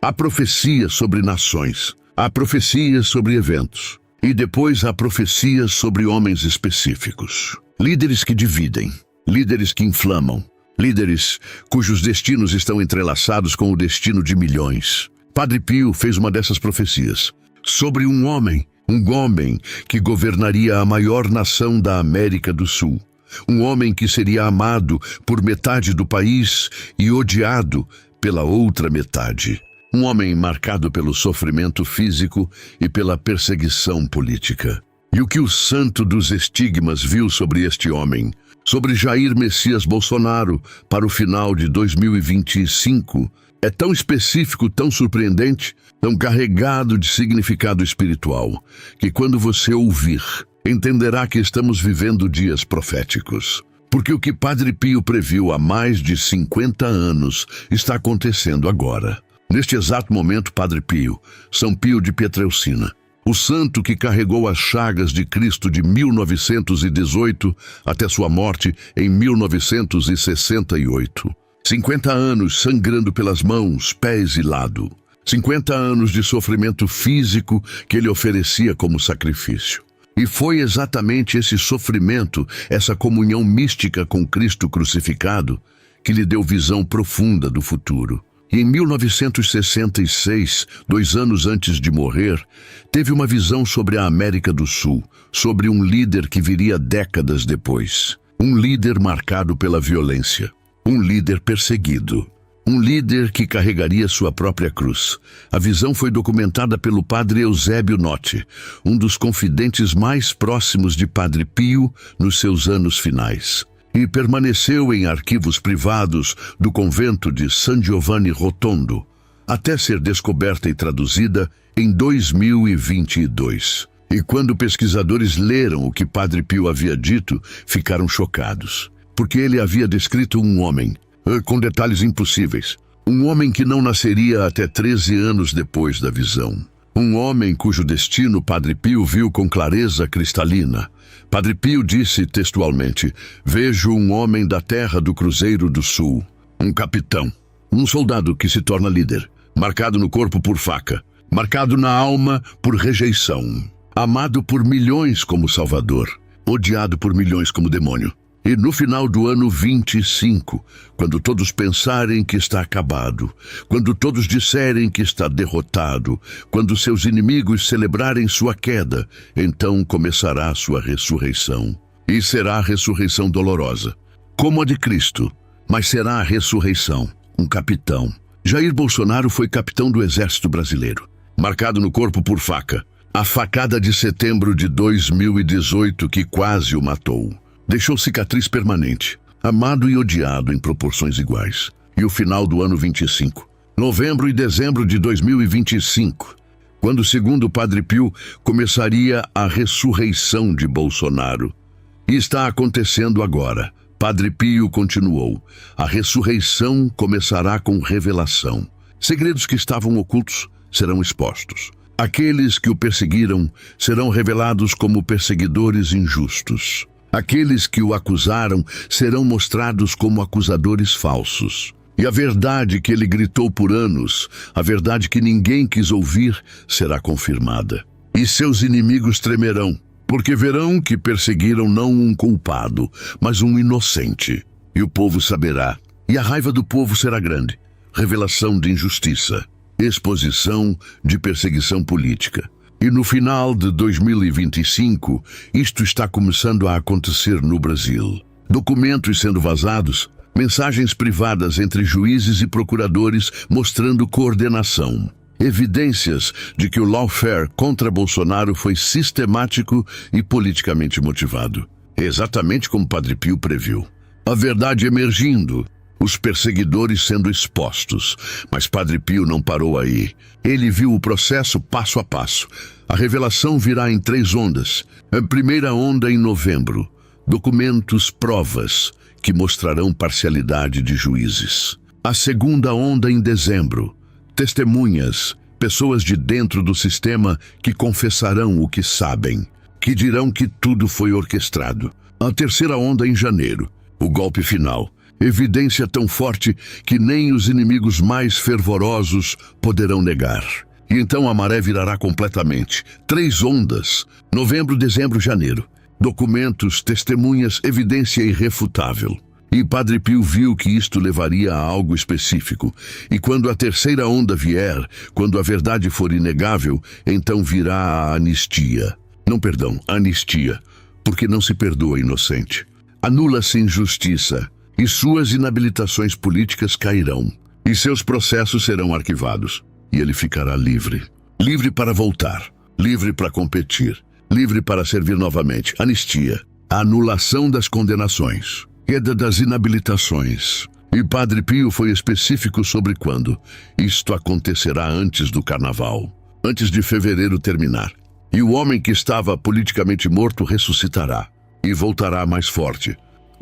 Há profecia sobre nações, há profecia sobre eventos, e depois há profecia sobre homens específicos. Líderes que dividem, líderes que inflamam, líderes cujos destinos estão entrelaçados com o destino de milhões. Padre Pio fez uma dessas profecias sobre um homem que governaria a maior nação da América do Sul. Um homem que seria amado por metade do país e odiado pela outra metade. Um homem marcado pelo sofrimento físico e pela perseguição política. E o que o santo dos estigmas viu sobre este homem, sobre Jair Messias Bolsonaro, para o final de 2025, é tão específico, tão surpreendente, tão carregado de significado espiritual, que quando você ouvir, entenderá que estamos vivendo dias proféticos. Porque o que Padre Pio previu há mais de 50 anos está acontecendo agora. Neste exato momento, Padre Pio, São Pio de Pietrelcina, o santo que carregou as chagas de Cristo de 1918 até sua morte em 1968. 50 anos sangrando pelas mãos, pés e lado. 50 anos de sofrimento físico que ele oferecia como sacrifício. E foi exatamente esse sofrimento, essa comunhão mística com Cristo crucificado, que lhe deu visão profunda do futuro. E em 1966, 2 anos antes de morrer, teve uma visão sobre a América do Sul, sobre um líder que viria décadas depois. Um líder marcado pela violência, um líder perseguido, um líder que carregaria sua própria cruz. A visão foi documentada pelo padre Eusébio Notti, um dos confidentes mais próximos de Padre Pio nos seus anos finais. E permaneceu em arquivos privados do convento de San Giovanni Rotondo, até ser descoberta e traduzida em 2022. E quando pesquisadores leram o que Padre Pio havia dito, ficaram chocados, porque ele havia descrito um homem, com detalhes impossíveis, um homem que não nasceria até 13 anos depois da visão. Um homem cujo destino Padre Pio viu com clareza cristalina. Padre Pio disse textualmente: "Vejo um homem da terra do Cruzeiro do Sul, um capitão, um soldado que se torna líder, marcado no corpo por faca, marcado na alma por rejeição, amado por milhões como Salvador, odiado por milhões como demônio. E no final do ano 25, quando todos pensarem que está acabado, quando todos disserem que está derrotado, quando seus inimigos celebrarem sua queda, então começará a sua ressurreição. E será a ressurreição dolorosa, como a de Cristo, mas será a ressurreição, um capitão. Jair Bolsonaro foi capitão do Exército Brasileiro, marcado no corpo por faca. A facada de setembro de 2018 que quase o matou. Deixou cicatriz permanente, amado e odiado em proporções iguais. E o final do ano 25, novembro e dezembro de 2025, quando, segundo o Padre Pio, começaria a ressurreição de Bolsonaro. E está acontecendo agora. Padre Pio continuou: a ressurreição começará com revelação. Segredos que estavam ocultos serão expostos. Aqueles que o perseguiram serão revelados como perseguidores injustos. Aqueles que o acusaram serão mostrados como acusadores falsos. E a verdade que ele gritou por anos, a verdade que ninguém quis ouvir, será confirmada. E seus inimigos tremerão, porque verão que perseguiram não um culpado, mas um inocente. E o povo saberá, e a raiva do povo será grande. Revelação de injustiça, exposição de perseguição política. E no final de 2025, isto está começando a acontecer no Brasil. Documentos sendo vazados, mensagens privadas entre juízes e procuradores mostrando coordenação. Evidências de que o lawfare contra Bolsonaro foi sistemático e politicamente motivado. Exatamente como Padre Pio previu. A verdade emergindo, os perseguidores sendo expostos. Mas Padre Pio não parou aí. Ele viu o processo passo a passo. A revelação virá em 3 ondas. A primeira onda em novembro. Documentos, provas, que mostrarão parcialidade de juízes. A segunda onda em dezembro. Testemunhas, pessoas de dentro do sistema que confessarão o que sabem, que dirão que tudo foi orquestrado. A terceira onda em janeiro. O golpe final. evidência tão forte que nem os inimigos mais fervorosos poderão negar. E então a maré virará completamente. 3 ondas, novembro, dezembro, janeiro. Documentos, testemunhas, evidência irrefutável. E Padre Pio viu que isto levaria a algo específico. E quando a terceira onda vier, quando a verdade for inegável, então virá a anistia. Não, perdão, anistia, porque não se perdoa inocente. Anula-se injustiça, e suas inabilitações políticas cairão, e seus processos serão arquivados, e ele ficará livre. Livre para voltar, livre para competir, livre para servir novamente. Anistia, a anulação das condenações, queda das inabilitações. E Padre Pio foi específico sobre quando. Isto acontecerá antes do carnaval, antes de fevereiro terminar. E o homem que estava politicamente morto ressuscitará, e voltará mais forte.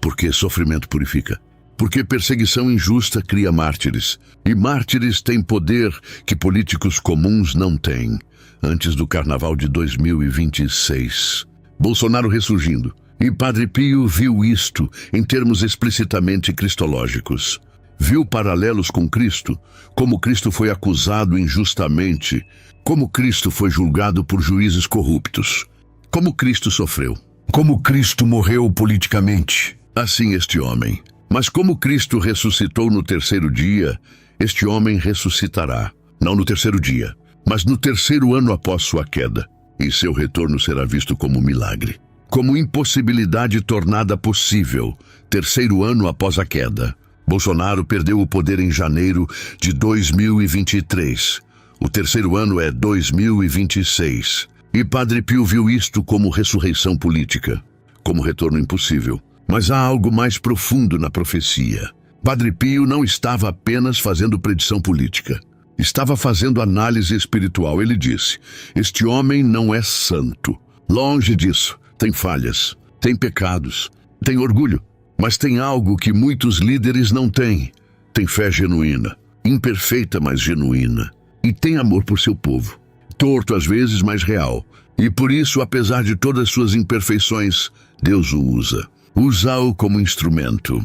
Porque sofrimento purifica. Porque perseguição injusta cria mártires. E mártires têm poder que políticos comuns não têm. Antes do carnaval de 2026. Bolsonaro ressurgindo. E Padre Pio viu isto em termos explicitamente cristológicos. Viu paralelos com Cristo, como Cristo foi acusado injustamente, como Cristo foi julgado por juízes corruptos, como Cristo sofreu, como Cristo morreu politicamente. Assim este homem. Mas como Cristo ressuscitou no terceiro dia, este homem ressuscitará. Não no terceiro dia, mas no terceiro ano após sua queda. E seu retorno será visto como milagre. Como impossibilidade tornada possível. Terceiro ano após a queda. Bolsonaro perdeu o poder em janeiro de 2023. O terceiro ano é 2026. E Padre Pio viu isto como ressurreição política. Como retorno impossível. Mas há algo mais profundo na profecia. Padre Pio não estava apenas fazendo predição política. Estava fazendo análise espiritual. Ele disse, este homem não é santo. Longe disso. Tem falhas, tem pecados, tem orgulho. Mas tem algo que muitos líderes não têm. Tem fé genuína. Imperfeita, mas genuína. E tem amor por seu povo. Torto às vezes, mas real. E por isso, apesar de todas suas imperfeições, Deus o usa. Usa-o como instrumento.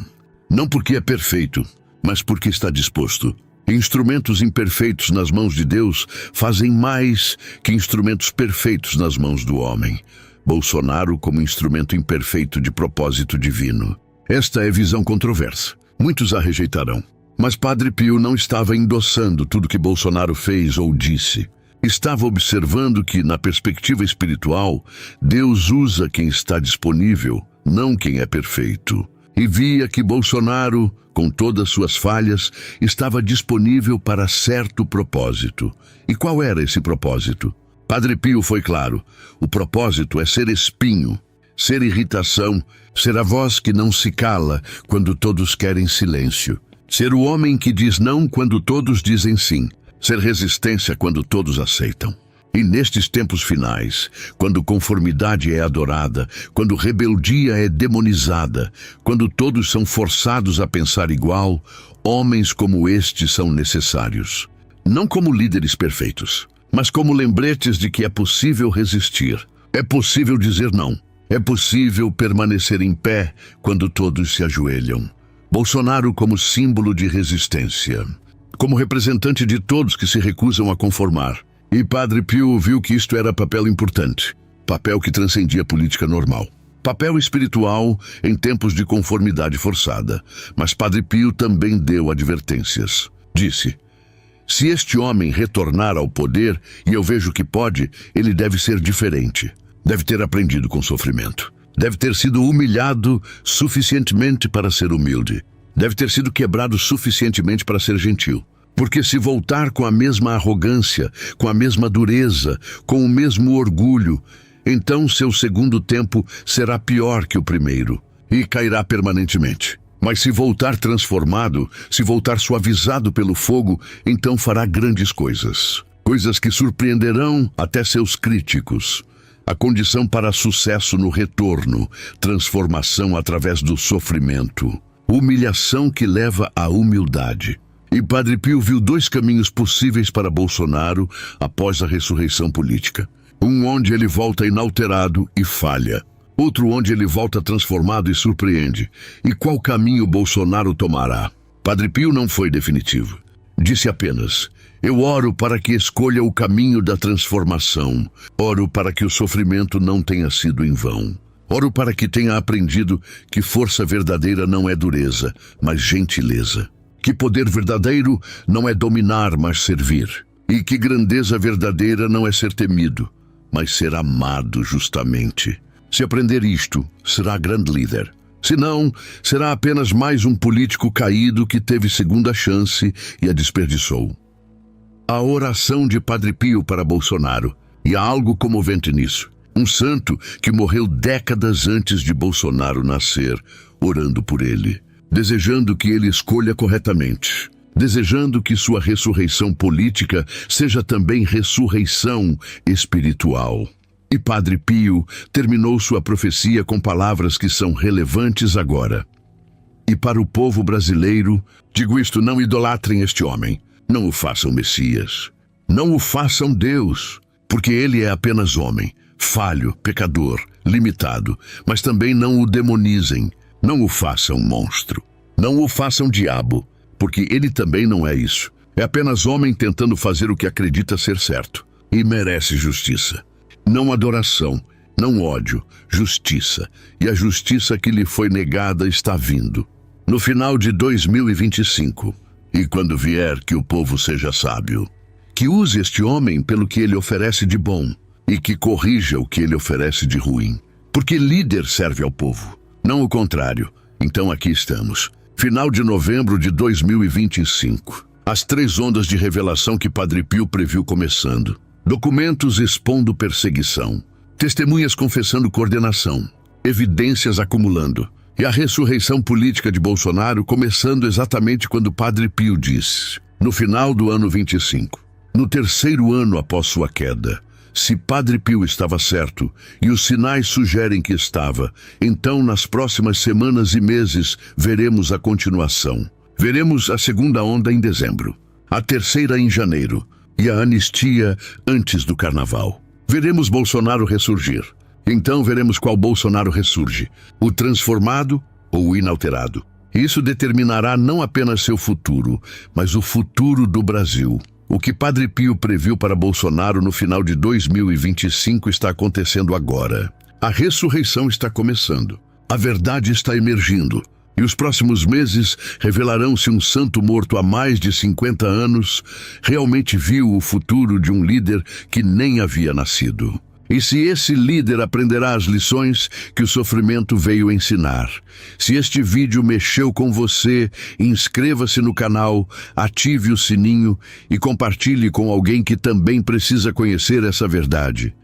Não porque é perfeito, mas porque está disposto. Instrumentos imperfeitos nas mãos de Deus fazem mais que instrumentos perfeitos nas mãos do homem. Bolsonaro como instrumento imperfeito de propósito divino. Esta é visão controversa. Muitos a rejeitarão. Mas Padre Pio não estava endossando tudo que Bolsonaro fez ou disse. Estava observando que, na perspectiva espiritual, Deus usa quem está disponível, não quem é perfeito. E via que Bolsonaro, com todas suas falhas, estava disponível para certo propósito. E qual era esse propósito? Padre Pio foi claro. O propósito é ser espinho, ser irritação, ser a voz que não se cala quando todos querem silêncio. Ser o homem que diz não quando todos dizem sim. Ser resistência quando todos aceitam. E nestes tempos finais, quando conformidade é adorada, quando rebeldia é demonizada, quando todos são forçados a pensar igual, homens como estes são necessários. Não como líderes perfeitos, mas como lembretes de que é possível resistir. É possível dizer não. É possível permanecer em pé quando todos se ajoelham. Bolsonaro como símbolo de resistência. Como representante de todos que se recusam a conformar. E Padre Pio viu que isto era papel importante, papel que transcendia a política normal. Papel espiritual em tempos de conformidade forçada. Mas Padre Pio também deu advertências. Disse, se este homem retornar ao poder, e eu vejo que pode, ele deve ser diferente. Deve ter aprendido com sofrimento. Deve ter sido humilhado suficientemente para ser humilde. Deve ter sido quebrado suficientemente para ser gentil. Porque se voltar com a mesma arrogância, com a mesma dureza, com o mesmo orgulho, então seu segundo tempo será pior que o primeiro e cairá permanentemente. Mas se voltar transformado, se voltar suavizado pelo fogo, então fará grandes coisas. Coisas que surpreenderão até seus críticos. A condição para sucesso no retorno, transformação através do sofrimento. Humilhação que leva à humildade. E Padre Pio viu 2 caminhos possíveis para Bolsonaro após a ressurreição política. Um onde ele volta inalterado e falha. outro onde ele volta transformado e surpreende. E qual caminho Bolsonaro tomará? Padre Pio não foi definitivo. Disse apenas: eu oro para que escolha o caminho da transformação. Oro para que o sofrimento não tenha sido em vão. Oro para que tenha aprendido que força verdadeira não é dureza, mas gentileza. Que poder verdadeiro não é dominar, mas servir. E que grandeza verdadeira não é ser temido, mas ser amado justamente. Se aprender isto, será grande líder. Se não, será apenas mais um político caído que teve segunda chance e a desperdiçou. A oração de Padre Pio para Bolsonaro, e há algo comovente nisso. Um santo que morreu décadas antes de Bolsonaro nascer, orando por ele, desejando que ele escolha corretamente, desejando que sua ressurreição política seja também ressurreição espiritual. E Padre Pio terminou sua profecia com palavras que são relevantes agora. E para o povo brasileiro, digo isto: não idolatrem este homem, não o façam Messias, não o façam Deus, porque ele é apenas homem, falho, pecador, limitado, mas também não o demonizem, não o façam monstro, não o façam diabo, porque ele também não é isso. É apenas homem tentando fazer o que acredita ser certo e merece justiça. Não adoração, não ódio, justiça. E a justiça que lhe foi negada está vindo. No final de 2025, e quando vier, que o povo seja sábio. Que use este homem pelo que ele oferece de bom, e que corrija o que ele oferece de ruim. Porque líder serve ao povo, não o contrário. Então aqui estamos. Final de novembro de 2025. As 3 ondas de revelação que Padre Pio previu começando. Documentos expondo perseguição. Testemunhas confessando coordenação. Evidências acumulando. E a ressurreição política de Bolsonaro começando exatamente quando Padre Pio disse. No final do ano 25. No 3º ano após sua queda. Se Padre Pio estava certo, e os sinais sugerem que estava, então nas próximas semanas e meses veremos a continuação. Veremos a 2ª onda em dezembro, a 3ª em janeiro, e a anistia antes do carnaval. Veremos Bolsonaro ressurgir. Então veremos qual Bolsonaro ressurge, o transformado ou o inalterado. Isso determinará não apenas seu futuro, mas o futuro do Brasil. O que Padre Pio previu para Bolsonaro no final de 2025 está acontecendo agora. A ressurreição está começando. A verdade está emergindo. E os próximos meses revelarão se um santo morto há mais de 50 anos realmente viu o futuro de um líder que nem havia nascido. E se esse líder aprenderá as lições que o sofrimento veio ensinar. Se este vídeo mexeu com você, inscreva-se no canal, ative o sininho e compartilhe com alguém que também precisa conhecer essa verdade.